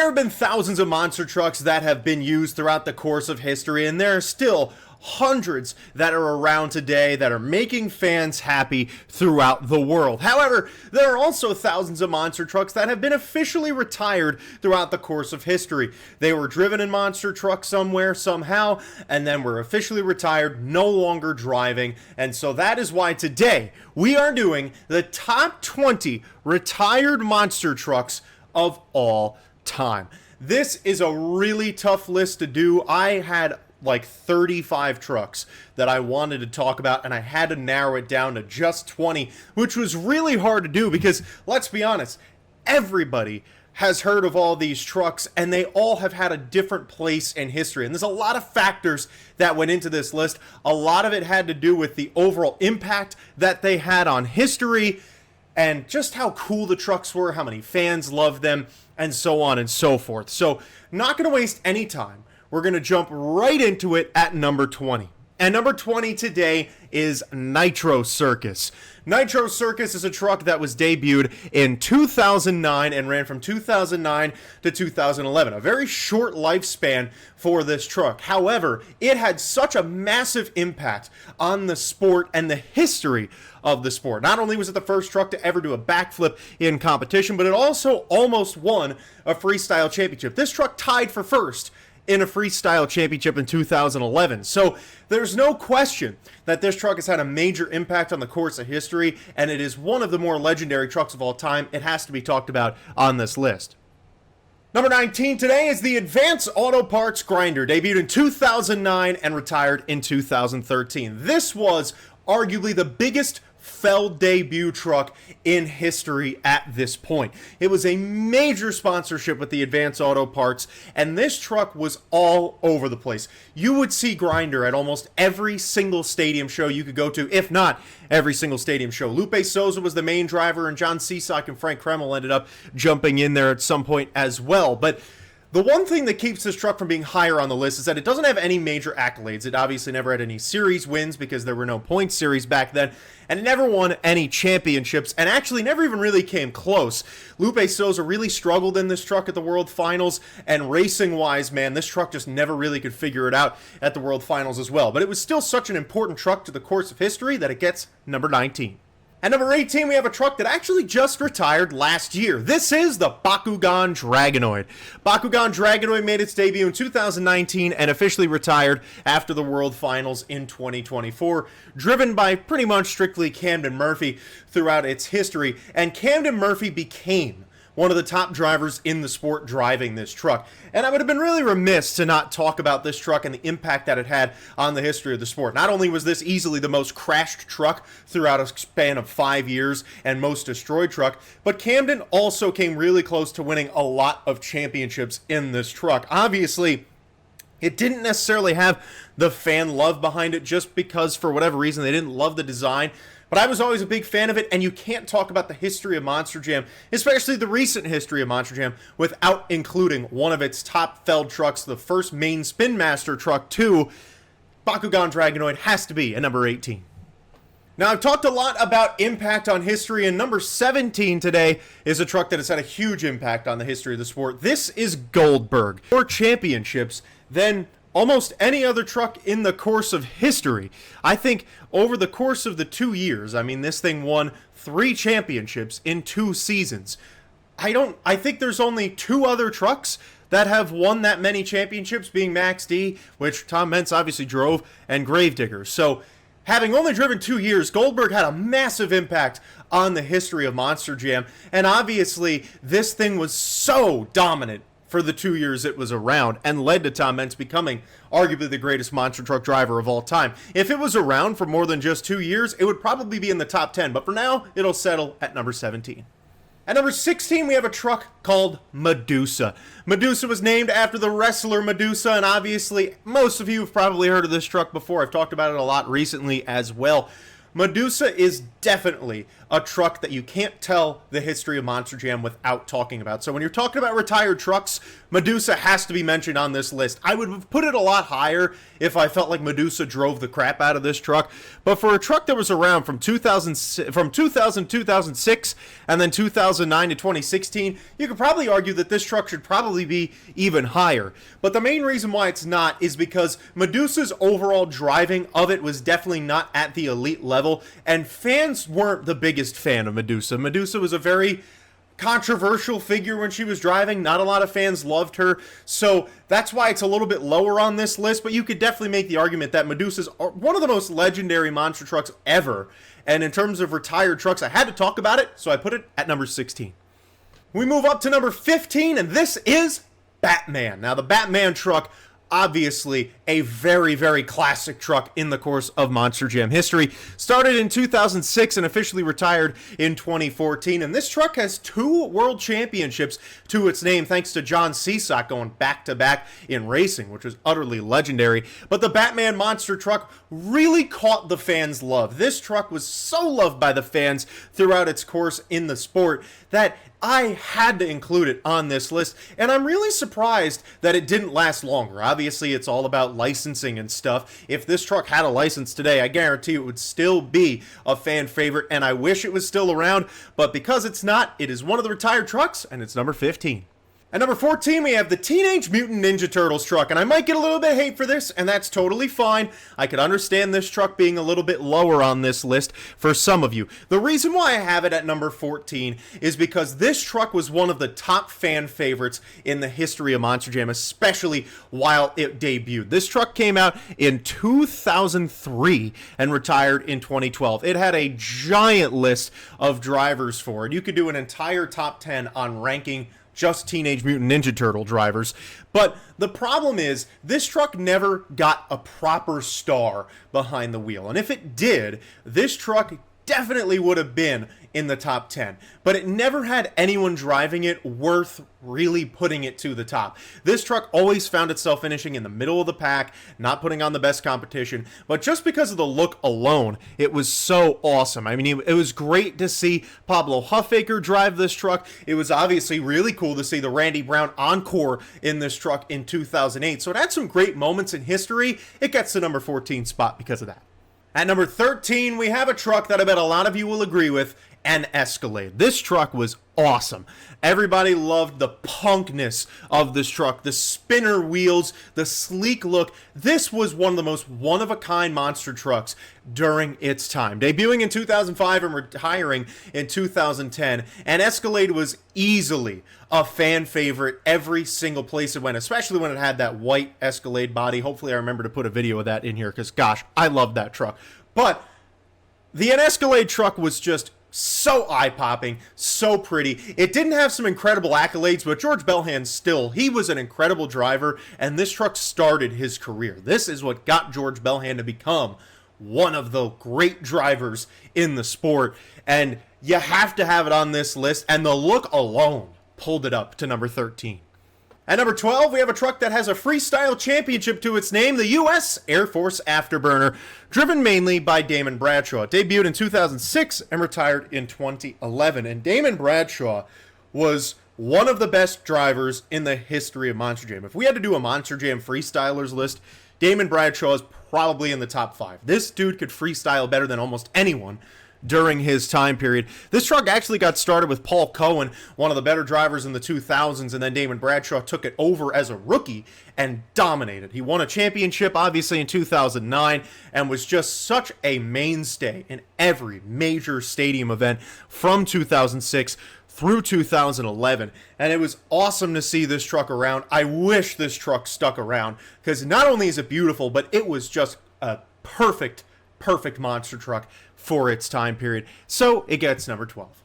have been thousands of monster trucks that have been used throughout the course of history, and there are still hundreds that are around today that are making fans happy throughout the world. However, there are also thousands of monster trucks that have been officially retired throughout the course of history. They were driven in monster trucks somewhere, somehow, and then were officially retired, no longer driving. And so that is why today we are doing the top 20 retired monster trucks of all time. This is a really tough list to do. I had like 35 trucks that I wanted to talk about, and I had to narrow it down to just 20, which was really hard to do because, let's be honest, everybody has heard of all these trucks, and they all have had a different place in history. And there's a lot of factors that went into this list. A lot of it had to do with the overall impact that they had on history, and just how cool the trucks were, how many fans loved them, and so on and so forth. So, not going to waste any time. We're going to jump right into it at number 20. And number 20 today is Nitro Circus. Nitro Circus is a truck that was debuted in 2009 and ran from 2009 to 2011. A very short lifespan for this truck. However, it had such a massive impact on the sport and the history of the sport. Not only was it the first truck to ever do a backflip in competition, but it also almost won a freestyle championship. This truck tied for first in a freestyle championship in 2011. So there's no question that this truck has had a major impact on the course of history, and it is one of the more legendary trucks of all time. It has to be talked about on this list. Number 19 today is the Advanced Auto Parts Grinder, debuted in 2009 and retired in 2013. This was arguably the biggest Feld debut truck in history at this point. It was a major sponsorship with the Advanced Auto Parts, and this truck was all over the place. You would see Grinder at almost every single stadium show you could go to, if not every single stadium show. Lupe Souza was the main driver, and John Cisak and Frank Kreml ended up jumping in there at some point as well. But the one thing that keeps this truck from being higher on the list is that it doesn't have any major accolades. It obviously never had any series wins because there were no points series back then, and it never won any championships, and actually never even really came close. Lupe Souza really struggled in this truck at the World Finals, and racing-wise, man, this truck just never really could figure it out at the World Finals as well. But it was still such an important truck to the course of history that it gets number 19. At number 18, we have a truck that actually just retired last year. This is the Bakugan Dragonoid. Bakugan Dragonoid made its debut in 2019 and officially retired after the World Finals in 2024, driven by pretty much strictly Camden Murphy throughout its history. And Camden Murphy became one of the top drivers in the sport driving this truck. And I would have been really remiss to not talk about this truck and the impact that it had on the history of the sport. Not only was this easily the most crashed truck throughout a span of 5 years and most destroyed truck, but Camden also came really close to winning a lot of championships in this truck. Obviously, it didn't necessarily have the fan love behind it just because, for whatever reason, they didn't love the design. But I was always a big fan of it, and you can't talk about the history of Monster Jam, especially the recent history of Monster Jam, without including one of its top Feld trucks, the first main Spin Master truck, too. Bakugan Dragonoid has to be at number 18. Now, I've talked a lot about impact on history, and number 17 today is a truck that has had a huge impact on the history of the sport. This is Goldberg. More championships than almost any other truck in the course of history. I think over the course of the 2 years, I mean, this thing won 3 championships in 2 seasons. I think there's only 2 other trucks that have won that many championships, being Max D, which Tom Meents obviously drove, and Gravedigger. So, having only driven 2 years, Goldberg had a massive impact on the history of Monster Jam, and obviously, this thing was so dominant for the 2 years it was around, and led to Tom Meents becoming arguably the greatest monster truck driver of all time. If it was around for more than just 2 years, it would probably be in the top 10, but for now, it'll settle at number 17. At number 16, we have a truck called Medusa. Medusa was named after the wrestler Medusa, and obviously, most of you have probably heard of this truck before. I've talked about it a lot recently as well. Medusa is definitely a truck that you can't tell the history of Monster Jam without talking about. So when you're talking about retired trucks, Medusa has to be mentioned on this list. I would have put it a lot higher if I felt like Medusa drove the crap out of this truck. But for a truck that was around from 2000 to 2006 and then 2009 to 2016, you could probably argue that this truck should probably be even higher. But the main reason why it's not is because Medusa's overall driving of it was definitely not at the elite level, and fans weren't the biggest fan of Medusa. Medusa was a very controversial figure when she was driving. Not a lot of fans loved her, so that's why it's a little bit lower on this list. But you could definitely make the argument that Medusa's one of the most legendary monster trucks ever, and in terms of retired trucks, I had to talk about it, so I put it at number 16. We move up to number 15, and this is Batman. Now, the Batman truck, obviously a very, very classic truck in the course of Monster Jam history. Started in 2006 and officially retired in 2014. And this truck has 2 world championships to its name, thanks to John Csack going back-to-back in racing, which was utterly legendary. But the Batman monster truck really caught the fans' love. This truck was so loved by the fans throughout its course in the sport that I had to include it on this list, and I'm really surprised that it didn't last longer. Obviously, it's all about licensing and stuff. If this truck had a license today, I guarantee it would still be a fan favorite, and I wish it was still around, but because it's not, it is one of the retired trucks, and it's number 15. At number 14, we have the Teenage Mutant Ninja Turtles truck, and I might get a little bit of hate for this, and that's totally fine. I could understand this truck being a little bit lower on this list for some of you. The reason why I have it at number 14 is because this truck was one of the top fan favorites in the history of Monster Jam, especially while it debuted. This truck came out in 2003 and retired in 2012. It had a giant list of drivers for it. You could do an entire top 10 on ranking just Teenage Mutant Ninja Turtle drivers. But the problem is, this truck never got a proper star behind the wheel. And if it did, this truck definitely would have been in the top 10. But it never had anyone driving it worth really putting it to the top. This truck always found itself finishing in the middle of the pack, not putting on the best competition. But just because of the look alone, it was so awesome. I mean, it was great to see Pablo Huffaker drive this truck. It was obviously really cool to see the Randy Brown Encore in this truck in 2008. So it had some great moments in history. It gets the number 14 spot because of that. At number 13, we have a truck that I bet a lot of you will agree with, an Escalade. This truck was awesome. Everybody loved the punkness of this truck, the spinner wheels, the sleek look. This was one of the most one-of-a-kind monster trucks during its time. Debuting in 2005 and retiring in 2010, and Escalade was easily a fan favorite every single place it went, especially when it had that white Escalade body. Hopefully I remember to put a video of that in here, because gosh, I love that truck. But the Escalade truck was just so eye-popping, so pretty. It didn't have some incredible accolades, but George Belhan still, he was an incredible driver, and this truck started his career. This is what got George Belhan to become one of the great drivers in the sport, and you have to have it on this list, and the look alone pulled it up to number 13. At number 12, we have a truck that has a freestyle championship to its name, the U.S. Air Force Afterburner, driven mainly by Damon Bradshaw. It debuted in 2006 and retired in 2011. And Damon Bradshaw was one of the best drivers in the history of Monster Jam. If we had to do a Monster Jam freestylers list, Damon Bradshaw is probably in the top 5. This dude could freestyle better than almost anyone during his time period. This truck actually got started with Paul Cohen, one of the better drivers in the 2000s, and then Damon Bradshaw took it over as a rookie and dominated. He won a championship, obviously, in 2009, and was just such a mainstay in every major stadium event from 2006 through 2011, and it was awesome to see this truck around. I wish this truck stuck around, because not only is it beautiful, but it was just a perfect monster truck for its time period. So it gets number 12.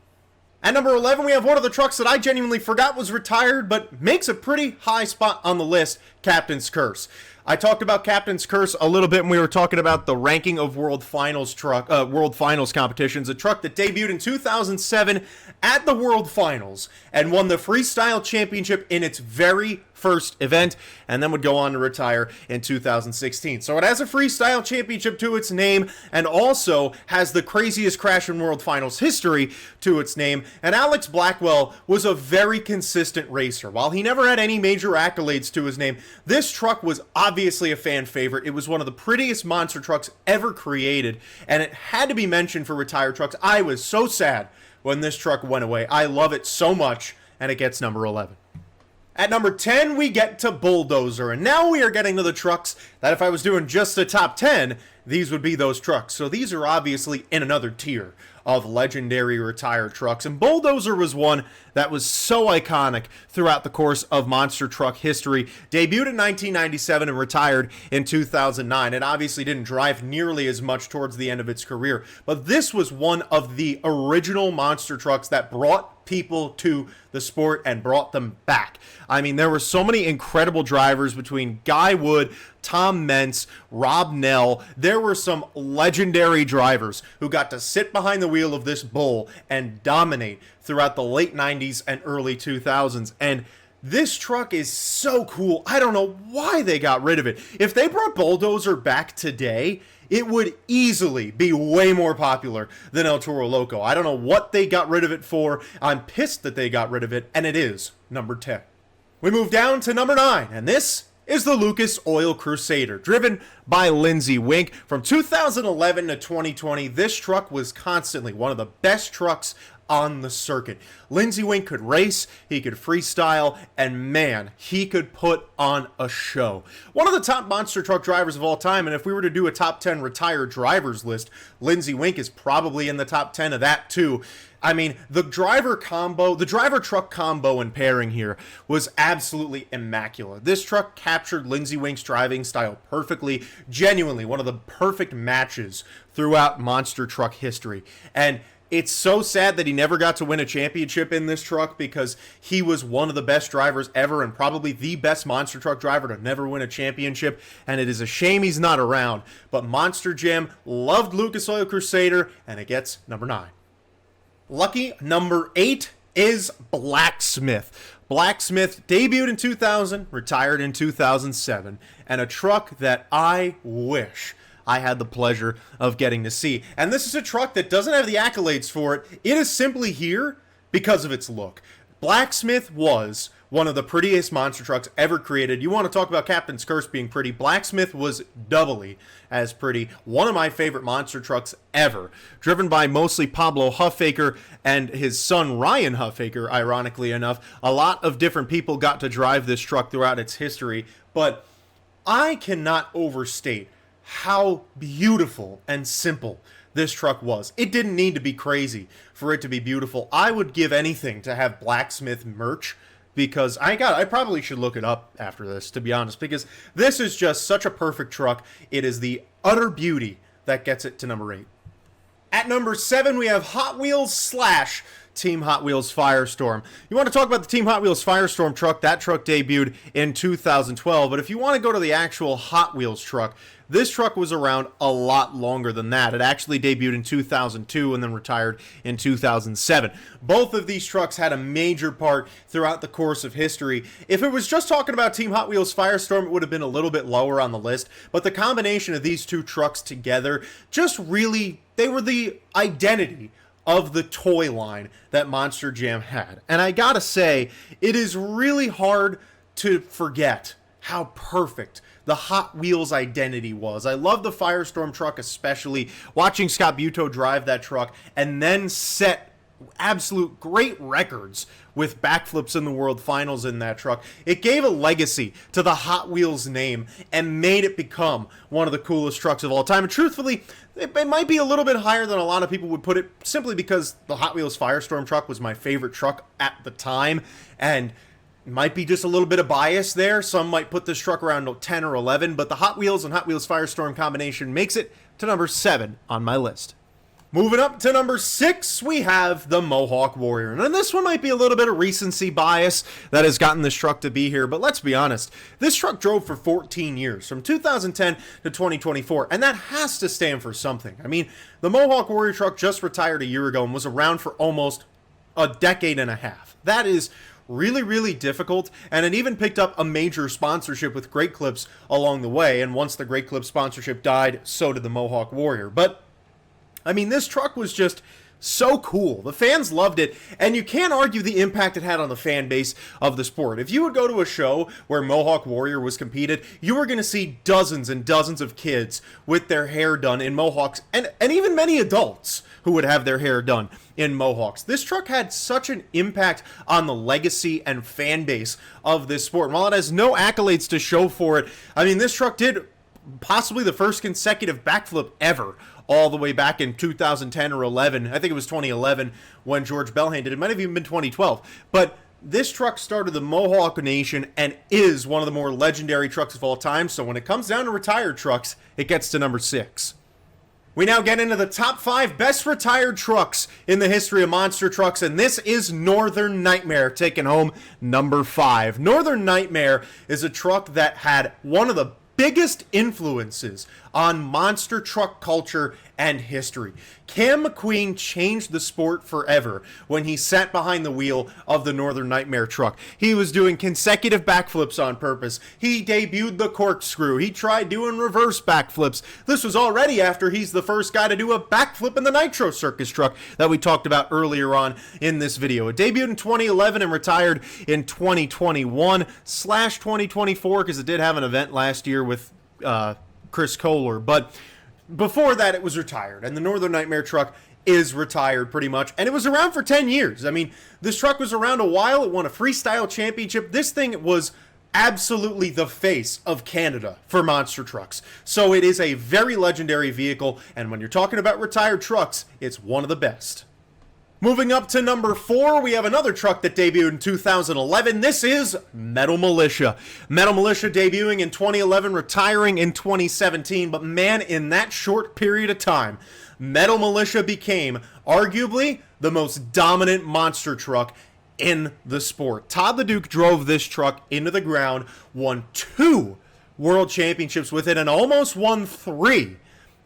At number 11, we have one of the trucks that I genuinely forgot was retired, but makes a pretty high spot on the list, Captain's Curse. I talked about Captain's Curse a little bit when we were talking about the ranking of World Finals competitions. A truck that debuted in 2007 at the World Finals and won the Freestyle Championship in its very first event, and then would go on to retire in 2016. So it has a freestyle championship to its name, and also has the craziest crash in World Finals history to its name. And Alex Blackwell was a very consistent racer. While he never had any major accolades to his name, this truck was obviously a fan favorite. It was one of the prettiest monster trucks ever created, and it had to be mentioned for retired trucks. I was so sad when this truck went away. I love it so much, and it gets number 11. At number 10, we get to Bulldozer, and now we are getting to the trucks that if I was doing just a top 10, these would be those trucks. So these are obviously in another tier of legendary retired trucks, and Bulldozer was one that was so iconic throughout the course of monster truck history. Debuted in 1997 and retired in 2009. It obviously didn't drive nearly as much towards the end of its career, but this was one of the original monster trucks that brought people to the sport and brought them back. I mean, there were so many incredible drivers between Guy Wood, Tom Mentz, Rob Nell. There were some legendary drivers who got to sit behind the wheel of this bull and dominate throughout the late 90s and early 2000s. And this truck is so cool. I don't know why they got rid of it. If they brought Bulldozer back today, it would easily be way more popular than El Toro Loco. I don't know what they got rid of it for. I'm pissed that they got rid of it, and it is number 10. We move down to number 9, and this is the Lucas Oil Crusader, driven by Lindsey Wink. From 2011 to 2020, this truck was constantly one of the best trucks on the circuit. Lindsey Wink could race, he could freestyle, and man, he could put on a show. One of the top monster truck drivers of all time, and if we were to do a top 10 retired drivers list, Lindsey Wink is probably in the top 10 of that too. I mean, the driver truck combo and pairing here was absolutely immaculate. This truck captured Lindsey Wink's driving style perfectly, genuinely one of the perfect matches throughout monster truck history. And it's so sad that he never got to win a championship in this truck, because he was one of the best drivers ever and probably the best monster truck driver to never win a championship, and it is a shame he's not around. But Monster Jam loved Lucas Oil Crusader, and it gets number 9. Lucky number 8 is Blacksmith. Blacksmith debuted in 2000, retired in 2007, and a truck that I wish I had the pleasure of getting to see. And this is a truck that doesn't have the accolades for it. It is simply here because of its look. Blacksmith was one of the prettiest monster trucks ever created. You want to talk about Captain's Curse being pretty. Blacksmith was doubly as pretty. One of my favorite monster trucks ever. Driven by mostly Pablo Huffaker and his son Ryan Huffaker, ironically enough. A lot of different people got to drive this truck throughout its history, but I cannot overstate how beautiful and simple this truck was. It didn't need to be crazy for it to be beautiful. I would give anything to have Blacksmith merch, because I probably should look it up after this, to be honest, because this is just such a perfect truck. It is the utter beauty that gets it to number 8. At number 7, we have Hot Wheels / Team Hot Wheels Firestorm. You want to talk about the Team Hot Wheels Firestorm truck? That truck debuted in 2012, but if you want to go to the actual Hot Wheels truck, this truck was around a lot longer than that. It actually debuted in 2002 and then retired in 2007. Both of these trucks had a major part throughout the course of history. If it was just talking about Team Hot Wheels Firestorm, it would have been a little bit lower on the list, but the combination of these two trucks together just really, they were the identity of the toy line that Monster Jam had. And I gotta say, it is really hard to forget how perfect the Hot Wheels identity was. I love the Firestorm truck, especially watching Scott Buteau drive that truck and then set absolute great records with backflips in the World Finals in that truck. It gave a legacy to the Hot Wheels name and made it become one of the coolest trucks of all time. And truthfully, it might be a little bit higher than a lot of people would put it, simply because the Hot Wheels Firestorm truck was my favorite truck at the time, and might be just a little bit of bias there. Some might put this truck around 10 or 11, but the Hot Wheels and Hot Wheels Firestorm combination makes it to number 7 on my list. Moving up to number 6, we have the Mohawk Warrior. And this one might be a little bit of recency bias that has gotten this truck to be here, but let's be honest. This truck drove for 14 years, from 2010 to 2024, and that has to stand for something. I mean, the Mohawk Warrior truck just retired a year ago and was around for almost a decade and a half. That is really, really difficult, and it even picked up a major sponsorship with Great Clips along the way, and once the Great Clips sponsorship died, so did the Mohawk Warrior. But, I mean, this truck was just so cool. The fans loved it, and you can't argue the impact it had on the fan base of the sport. If you would go to a show where Mohawk Warrior was competed, you were going to see dozens and dozens of kids with their hair done in Mohawks, and even many adults who would have their hair done in Mohawks. This truck had such an impact on the legacy and fan base of this sport. And while it has no accolades to show for it, I mean, this truck did possibly the first consecutive backflip ever, all the way back in 2010 or 11. I think it was 2011 when George Bellhand did it. It might have even been 2012. But this truck started the Mohawk Nation and is one of the more legendary trucks of all time. So when it comes down to retired trucks, it gets to number 6. We now get into the top 5 best retired trucks in the history of monster trucks, and this is Northern Nightmare taking home number 5. Northern Nightmare is a truck that had one of the biggest influences on monster truck culture and history. Cam McQueen changed the sport forever when he sat behind the wheel of the Northern Nightmare truck. He was doing consecutive backflips on purpose. He debuted the corkscrew. He tried doing reverse backflips. This was already after he's the first guy to do a backflip in the Nitro Circus truck that we talked about earlier on in this video. It debuted in 2011 and retired in 2021/2024 because it did have an event last year with Chris Kohler, but before that it was retired, and the Northern Nightmare truck is retired pretty much, and it was around for 10 years. I mean, this truck was around a while. It won a freestyle championship. This thing was absolutely the face of Canada for monster trucks. So it is a very legendary vehicle, and when you're talking about retired trucks, it's one of the best. Moving up to number 4, we have another truck that debuted in 2011. This is Metal Militia. Metal Militia debuting in 2011, retiring in 2017. But man, in that short period of time, Metal Militia became arguably the most dominant monster truck in the sport. Todd the Duke drove this truck into the ground, won 2 world championships with it, and almost won 3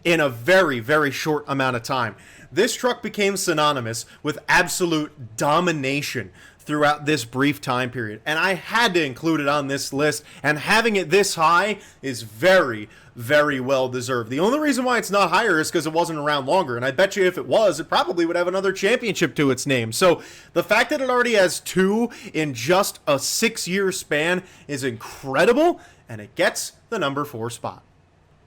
in a very, very short amount of time. This truck became synonymous with absolute domination throughout this brief time period, and I had to include it on this list, and having it this high is very, very well deserved. The only reason why it's not higher is because it wasn't around longer, and I bet you if it was, it probably would have another championship to its name. So the fact that it already has 2 in just a 6-year span is incredible, and it gets the number 4 spot.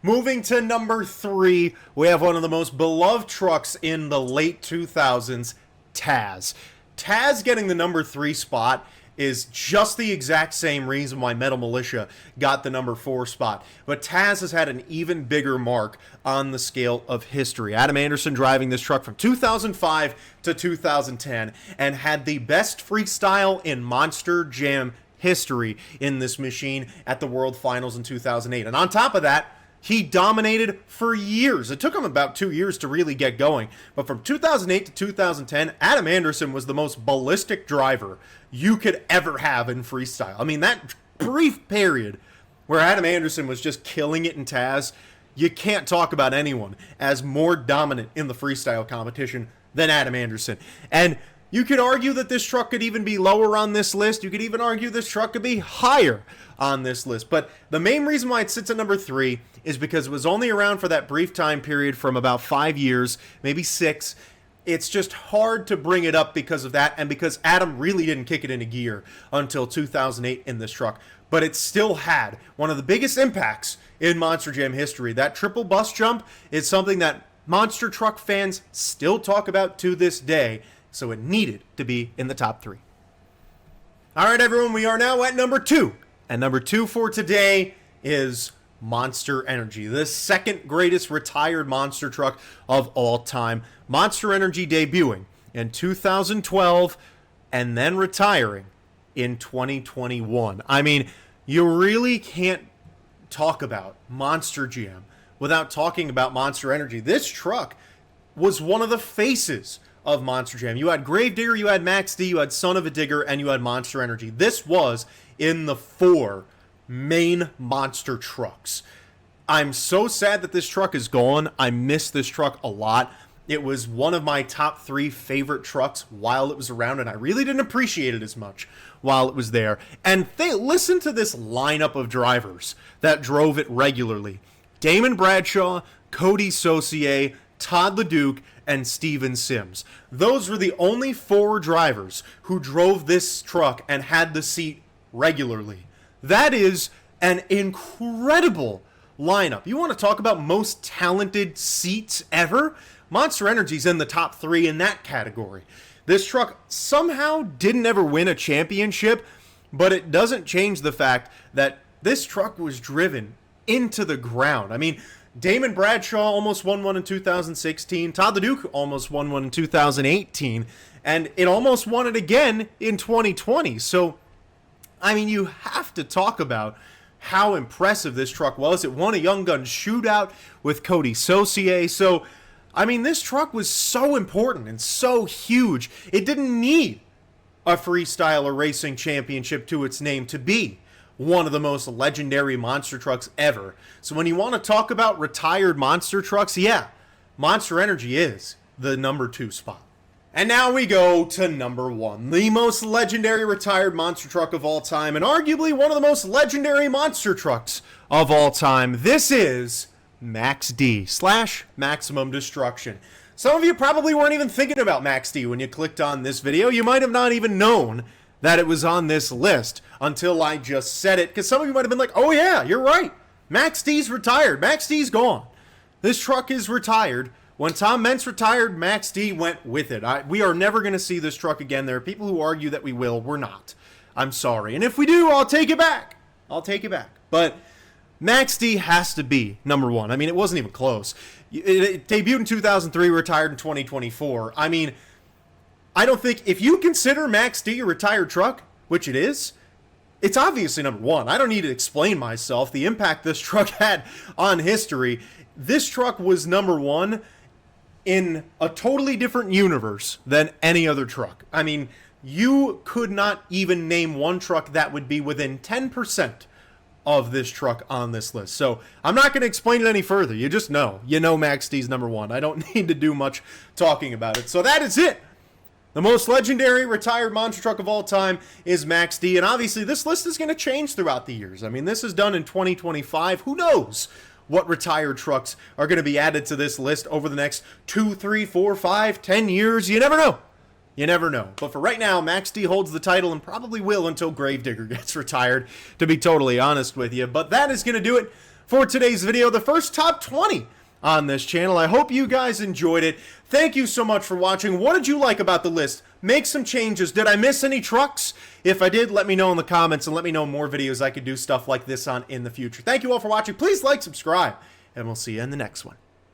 Moving to number 3, we have one of the most beloved trucks in the late 2000s, Taz. Taz getting the number 3 spot is just the exact same reason why Metal Militia got the number 4 spot. But Taz has had an even bigger mark on the scale of history. Adam Anderson driving this truck from 2005 to 2010 and had the best freestyle in Monster Jam history in this machine at the World Finals in 2008. And on top of that, he dominated for years. It took him about 2 years to really get going. But from 2008 to 2010, Adam Anderson was the most ballistic driver you could ever have in freestyle. I mean, that brief period where Adam Anderson was just killing it in Taz, you can't talk about anyone as more dominant in the freestyle competition than Adam Anderson. And you could argue that this truck could even be lower on this list. You could even argue this truck could be higher on this list. But the main reason why it sits at number 3 is because it was only around for that brief time period from about 5 years, maybe 6. It's just hard to bring it up because of that, and because Adam really didn't kick it into gear until 2008 in this truck. But it still had one of the biggest impacts in Monster Jam history. That triple bus jump is something that monster truck fans still talk about to this day, so it needed to be in the top 3. All right, everyone, we are now at number 2. And number 2 for today is Monster Energy, the second greatest retired monster truck of all time. Monster Energy debuting in 2012 and then retiring in 2021. I mean, you really can't talk about Monster Jam without talking about Monster Energy. This truck was one of the faces of Monster Jam. You had Gravedigger, you had Max D, you had Son of a Digger, and you had Monster Energy. This was in the 4 main monster trucks. I'm so sad that this truck is gone. I miss this truck a lot. It was one of my top 3 favorite trucks while it was around, and I really didn't appreciate it as much while it was there. And listen to this lineup of drivers that drove it regularly. Damon Bradshaw, Cody Saucier, Todd LeDuc, and Steven Sims. Those were the only 4 drivers who drove this truck and had the seat regularly. That is an incredible lineup. You want to talk about most talented seats ever? Monster Energy's in the top 3 in that category. This truck somehow didn't ever win a championship, but it doesn't change the fact that this truck was driven into the ground. I mean, Damon Bradshaw almost won one in 2016. Todd LeDuc almost won one in 2018. And it almost won it again in 2020. So, I mean, you have to talk about how impressive this truck was. It won a Young Gun shootout with Cody Saucier. So, I mean, this truck was so important and so huge. It didn't need a freestyler racing championship to its name to be one of the most legendary monster trucks ever. So when you want to talk about retired monster trucks, yeah, Monster Energy is the number 2 spot. And now we go to number 1, the most legendary retired monster truck of all time, and arguably one of the most legendary monster trucks of all time. This is Max D / Maximum Destruction. Some of you probably weren't even thinking about Max D when you clicked on this video. You might have not even known that it was on this list until I just said it, because some of you might have been like, oh yeah, you're right. Max D's retired. Max D's gone. This truck is retired. When Tom Meents retired, Max D went with it. We are never going to see this truck again. There are people who argue that we will. We're not. I'm sorry. And if we do, I'll take it back. I'll take it back. But Max D has to be number 1. I mean, it wasn't even close. It debuted in 2003, retired in 2024. I mean, I don't think, if you consider Max D a retired truck, which it is, it's obviously number 1. I don't need to explain myself. The impact this truck had on history. This truck was number 1 in a totally different universe than any other truck. I mean, you could not even name one truck that would be within 10% of this truck on this list. So I'm not going to explain it any further. You just know. You know Max D's number 1. I don't need to do much talking about it. So that is it. The most legendary retired monster truck of all time is Max D. And obviously this list is going to change throughout the years. I mean, this is done in 2025. Who knows what retired trucks are going to be added to this list over the next 2, 3, 4, 5, 10 years. You never know. You never know. But for right now, Max D holds the title and probably will until Gravedigger gets retired, to be totally honest with you. But that is going to do it for today's video. The first top 20 on this channel. I hope you guys enjoyed it. Thank you so much for watching. What did you like about the list? Make some changes. Did I miss any trucks? If I did, let me know in the comments and let me know more videos I could do stuff like this on in the future. Thank you all for watching. Please like, subscribe, and we'll see you in the next one.